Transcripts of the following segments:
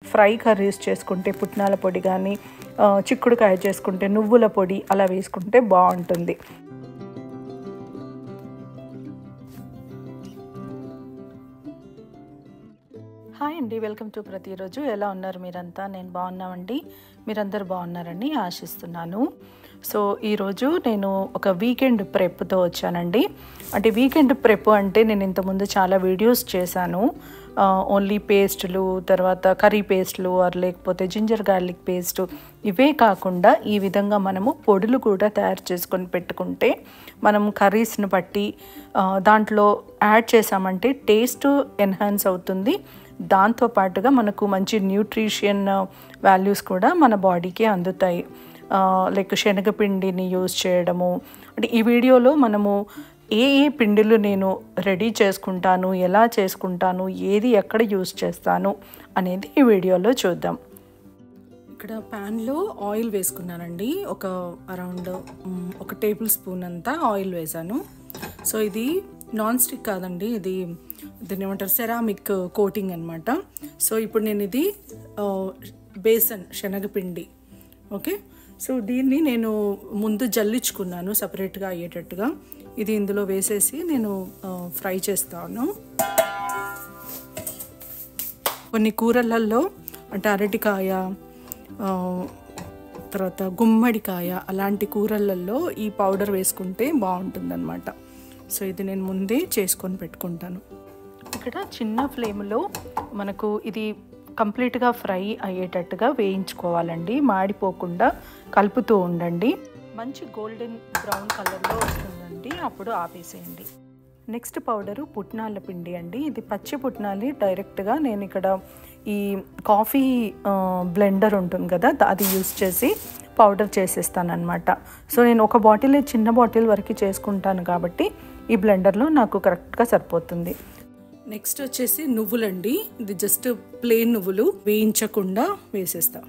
Fry curries చేసుకుంటే పుట్నాల పొడి కానీ చిక్కుడుకాయ చేసుకుంటే నువ్వుల పొడి అలా వేసుకుంటే బాగుంటుంది. హాయ్ అండి, వెల్కమ్ టు ప్రతిరోజు. ఎలా ఉన్నారు మీరంతా? నేను బాగున్నామండి, మీరందరూ బాగున్నారని ఆశిస్తున్నాను. సో ఈరోజు నేను ఒక వీకెండ్ ప్రెప్తో వచ్చానండి. అంటే వీకెండ్ ప్రెప్ అంటే నేను ఇంతకుముందు చాలా వీడియోస్ చేశాను. ఓన్లీ పేస్టులు, తర్వాత కర్రీ పేస్టులు లేకపోతే జింజర్ గార్లిక్ పేస్ట్, ఇవే కాకుండా ఈ విధంగా మనము పొడులు కూడా తయారు చేసుకొని పెట్టుకుంటే మనం కర్రీస్ని బట్టి దాంట్లో యాడ్ చేసామంటే టేస్ట్ ఎన్హాన్స్ అవుతుంది. దాంతోపాటుగా మనకు మంచి న్యూట్రిషన్ వాల్యూస్ కూడా మన బాడీకి అందుతాయి. లైక్ శనగపిండిని యూజ్ చేయడము. అంటే ఈ వీడియోలో మనము ఏ పిండిలు నేను రెడీ చేసుకుంటాను, ఎలా చేసుకుంటాను, ఏది ఎక్కడ యూజ్ చేస్తాను అనేది ఈ వీడియోలో చూద్దాం. ఇక్కడ ప్యాన్లో ఆయిల్ వేసుకున్నానండి. అరౌండ్ 1 టేబుల్ స్పూన్ అంతా ఆయిల్ వేసాను. సో ఇది నాన్ స్టిక్ కాదండి, దీన్ని ఏమంటారు, సెరామిక్ కోటింగ్ అనమాట. సో ఇప్పుడు నేను ఇది బేసన్ శనగపిండి, ఓకే. సో దీన్ని నేను ముందు జల్లించుకున్నాను సపరేట్గా అయ్యేటట్టుగా. ఇది ఇందులో వేసేసి నేను ఫ్రై చేస్తాను. కొన్ని కూరలలో అంటే అరటికాయ, తర్వాత గుమ్మడికాయ, అలాంటి కూరలలో ఈ పౌడర్ వేసుకుంటే బాగుంటుందన్నమాట. సో ఇది నేను ముందే చేసుకొని పెట్టుకుంటాను. ఇక్కడ చిన్న ఫ్లేమ్లో మనకు ఇది కంప్లీట్గా ఫ్రై అయ్యేటట్టుగా వేయించుకోవాలండి. మాడిపోకుండా కలుపుతూ ఉండండి. మంచి గోల్డెన్ బ్రౌన్ కలర్లో వస్తుందండి, అప్పుడు ఆపేసేయండి. నెక్స్ట్ పౌడరు పుట్నాల పిండి అండి. ఇది పచ్చి పుట్నాలి. డైరెక్ట్గా నేను ఇక్కడ ఈ కాఫీ బ్లెండర్ ఉంటుంది కదా, అది యూస్ చేసి పౌడర్ చేసేస్తాను అనమాట. సో నేను ఒక బాటిల్, చిన్న బాటిల్ వరకు చేసుకుంటాను కాబట్టి ఈ బ్లెండర్లో నాకు కరెక్ట్గా సరిపోతుంది. నెక్స్ట్ వచ్చేసి నువ్వులండి. ఇది జస్ట్ ప్లెయిన్ నువ్వులు, వేయించకుండా వేసేస్తా.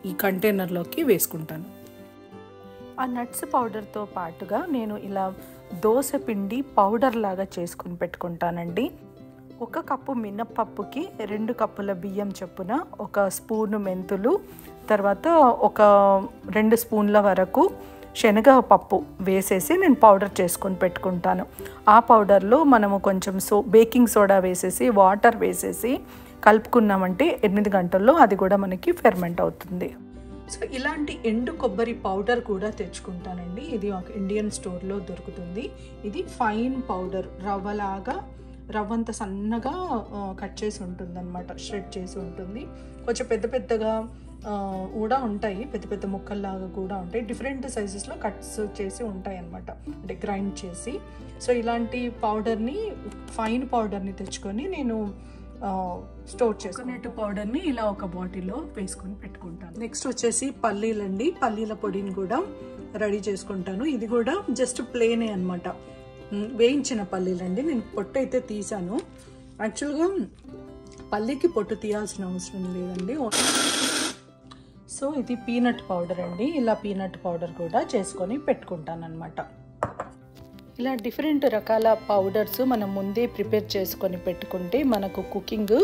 ఈ కంటైనర్లోకి వేసుకుంటాను. ఆ నట్స్ పౌడర్తో పాటుగా నేను ఇలా దోశ పిండి పౌడర్ లాగా చేసుకొని పెట్టుకుంటానండి. 1 కప్పు మినప్పప్పుకి 2 కప్పుల బియ్యం చొప్పున 1 స్పూను మెంతులు, తర్వాత 2 స్పూన్ల వరకు శనగపప్పు వేసేసి నేను పౌడర్ చేసుకొని పెట్టుకుంటాను. ఆ పౌడర్లో మనము కొంచెం బేకింగ్ సోడా వేసేసి వాటర్ వేసేసి కలుపుకున్నామంటే 8 గంటల్లో అది కూడా మనకి ఫెర్మెంట్ అవుతుంది. సో ఇలాంటి ఎండు కొబ్బరి పౌడర్ కూడా తెచ్చుకుంటానండి. ఇది ఒక ఇండియన్ స్టోర్లో దొరుకుతుంది. ఇది ఫైన్ పౌడర్, రవ్వంత సన్నగా కట్ చేసి ఉంటుంది అనమాట, షెడ్ చేసి ఉంటుంది. కొంచెం పెద్దగా కూడా ఉంటాయి, పెద్ద ముక్కల్లాగా కూడా ఉంటాయి. డిఫరెంట్ సైజెస్లో కట్స్ చేసి ఉంటాయి అన్నమాట, అంటే గ్రైండ్ చేసి. సో ఇలాంటి పౌడర్ని, ఫైన్ పౌడర్ని తెచ్చుకొని నేను స్టోర్ చేసుకునేట్టు పౌడర్ని ఇలా ఒక బాటిల్లో వేసుకొని పెట్టుకుంటాను. నెక్స్ట్ వచ్చేసి పల్లీలండి. పల్లీల పొడిని కూడా రెడీ చేసుకుంటాను. ఇది కూడా జస్ట్ ప్లేనే అనమాట, వేయించిన పల్లీలండి. నేను పొట్టు అయితే తీసాను. యాక్చువల్గా పల్లీకి పొట్టు తీయాల్సిన అవసరం లేదండి. సో ఇది పీనట్ పౌడర్ అండి. ఇలా పీనట్ పౌడర్ కూడా చేసుకొని పెట్టుకుంటాను అనమాట. ఇలా డిఫరెంట్ రకాల పౌడర్స్ మనం ముందే ప్రిపేర్ చేసుకొని పెట్టుకుంటే మనకు కుకింగ్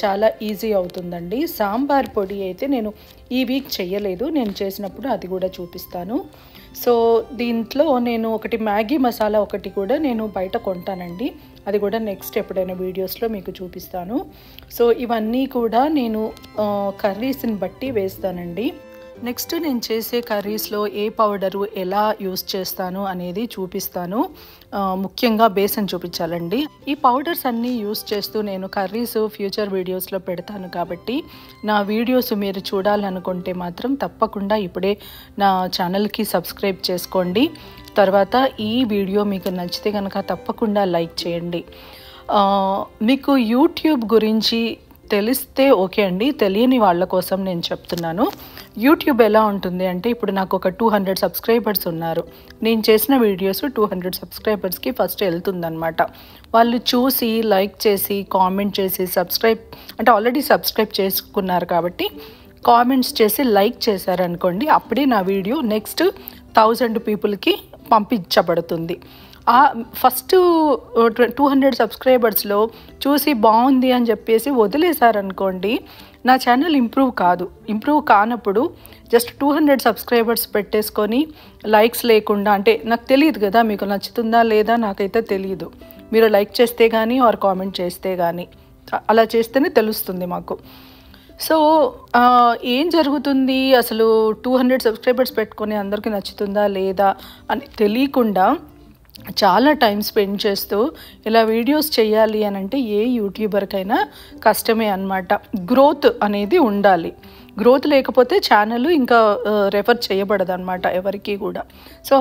చాలా ఈజీ అవుతుందండి. సాంబార్ పొడి అయితే నేను ఈ వీక్ చేయలేదు, నేను చేసినప్పుడు అది కూడా చూపిస్తాను. సో దీంట్లో నేను మ్యాగీ మసాలా కూడా నేను బయట కొంటానండి. అది కూడా నెక్స్ట్ ఎప్పుడైనా వీడియోస్లో మీకు చూపిస్తాను. సో ఇవన్నీ కూడా నేను కర్రీస్ని బట్టి వేస్తానండి. నెక్స్ట్ నేను చేసే కర్రీస్లో ఏ పౌడరు ఎలా యూస్ చేస్తాను అనేది చూపిస్తాను. ముఖ్యంగా బేసన్ చూపించాలండి. ఈ పౌడర్స్ అన్నీ యూస్ చేస్తూ నేను కర్రీస్ ఫ్యూచర్ వీడియోస్లో పెడతాను కాబట్టి నా వీడియోస్ మీరు చూడాలనుకుంటే మాత్రం తప్పకుండా ఇప్పుడే నా ఛానల్కి సబ్స్క్రైబ్ చేసుకోండి. తర్వాత ఈ వీడియో మీకు నచ్చితే కనుక తప్పకుండా లైక్ చేయండి. మీకు యూట్యూబ్ గురించి తెలిస్తే ఓకే అండి, తెలియని వాళ్ళ కోసం నేను చెప్తున్నాను. యూట్యూబ్ ఎలా ఉంటుంది అంటే, ఇప్పుడు నాకు ఒక 200 సబ్స్క్రైబర్స్ ఉన్నారు. నేను చేసిన వీడియోస్ 200 సబ్స్క్రైబర్స్కి ఫస్ట్ వెళ్తుందనమాట. వాళ్ళు చూసి లైక్ చేసి కామెంట్ చేసి అంటే ఆల్రెడీ సబ్స్క్రైబ్ చేసుకున్నారు కాబట్టి కామెంట్స్ చేసి లైక్ చేశారనుకోండి, అప్పుడే నా వీడియో నెక్స్ట్ 1000 పీపుల్కి పంపించబడుతుంది. ఫస్ట్ 200 సబ్స్క్రైబర్స్లో చూసి బాగుంది అని చెప్పేసి వదిలేశారనుకోండి, నా ఛానల్ ఇంప్రూవ్ కానప్పుడు జస్ట్ 200 సబ్స్క్రైబర్స్ పెట్టేసుకొని లైక్స్ లేకుండా, అంటే నాకు తెలియదు కదా మీకు నచ్చుతుందా లేదా, నాకైతే తెలియదు. మీరు లైక్ చేస్తే కానీ ఆర్ కామెంట్ చేస్తే కానీ, అలా చేస్తేనే తెలుస్తుంది మాకు. సో ఏం జరుగుతుంది అసలు 200 సబ్స్క్రైబర్స్ పెట్టుకొని అందరికీ నచ్చుతుందా లేదా అని తెలియకుండా చాలా టైం స్పెండ్ చేస్తూ ఇలా వీడియోస్ చేయాలి అని అంటే ఏ యూట్యూబర్కైనా కష్టమే అన్నమాట. గ్రోత్ అనేది ఉండాలి. గ్రోత్ లేకపోతే ఛానల్ ఇంకా రెఫర్ చేయబడదు అనమాట ఎవరికి కూడా. సో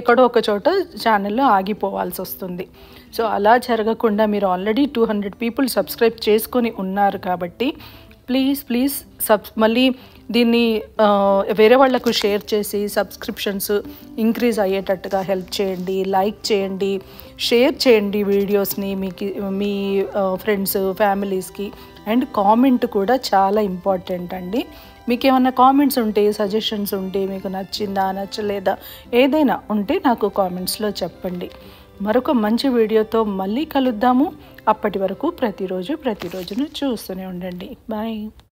ఎక్కడో ఒక చోట ఛానల్లో ఆగిపోవాల్సి వస్తుంది. సో అలా జరగకుండా మీరు ఆల్రెడీ 200 పీపుల్ సబ్స్క్రైబ్ చేసుకొని ఉన్నారు కాబట్టి ప్లీజ్ మళ్ళీ దీన్ని వేరే వాళ్ళకు షేర్ చేసి సబ్స్క్రిప్షన్స్ ఇంక్రీజ్ అయ్యేటట్టుగా హెల్ప్ చేయండి. లైక్ చేయండి, షేర్ చేయండి వీడియోస్ని మీ ఫ్రెండ్స్ ఫ్యామిలీస్కి. అండ్ కామెంట్ కూడా చాలా ఇంపార్టెంట్ అండి. మీకు ఏమైనా కామెంట్స్ ఉంటే, సజెషన్స్ ఉంటే, మీకు నచ్చిందా నచ్చలేదా ఏదైనా ఉంటే నాకు కామెంట్స్లో చెప్పండి. మరొక మంచి వీడియోతో మళ్ళీ కలుద్దాము. అప్పటి వరకు ప్రతిరోజును చూస్తూనే ఉండండి. బాయ్.